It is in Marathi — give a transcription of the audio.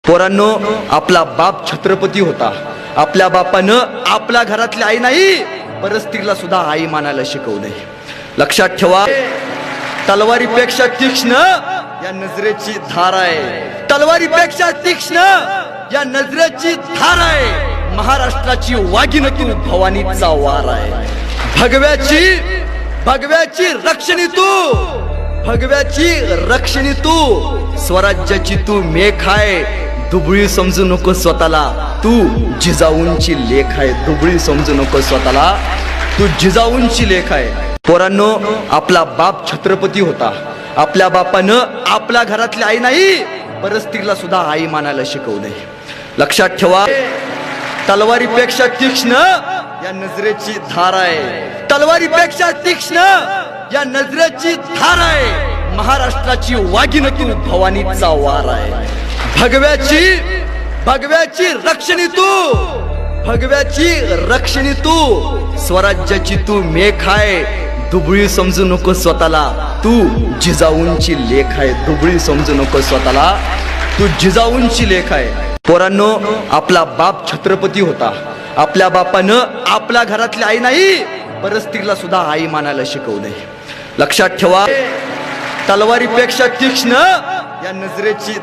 पोरांनो, आपला बाप छत्रपती होता. आपल्या बापानं आपल्या घरातली आई नाही परस्त्रीला सुद्धा आई मानायला शिकवलंय. लक्षात ठेवा, तलवारीपेक्षा तीक्ष्ण या नजरेची धार आहे. तलवारीपेक्षा तीक्ष्ण या नजरेची धार आहे. महाराष्ट्राची वाघीण तू, भवानीचा वार आहे. भगव्याची रक्षणी तू, भगव्याची रक्षणी तू, स्वराज्याची तू मेख आहे. दुबळी समजू नको स्वतःला, तू जिजाऊंची लेख आहे. दुबळी समजू नको स्वतःला, तू जिजाऊंची लेख आहे. पोरांनो, आपला बाप छत्रपती होता. आपल्या बापानं आपल्या घरातली आई नाही परस्त्रीला सुद्धा आई मानायला शिकवलंय. लक्षात ठेवा, तलवारीपेक्षा तीक्ष्ण या नजरेची धार आहे. तलवारीपेक्षा तीक्ष्ण या नजरेची धार आहे. महाराष्ट्राची वाघीण तू, भवानीचा वार आहे. भगव्याची रक्षणी तू, भगव्याची रक्षणी तू, स्वराज्याची तू मेख आहे. दुबळी समजू नको स्वतःला, तू जिजाऊंची लेख आहे. दुबळी समजू नको स्वतःला, तू जिजाऊंची लेख आहे. पोरांनो, आपला बाप छत्रपती होता. आपल्या बापानं आपल्या घरातली आई नाही परस्त्रीला सुद्धा आई मानायला शिकवलंय. लक्षात ठेवा, तलवारीपेक्षा तीक्ष्ण या नजरेची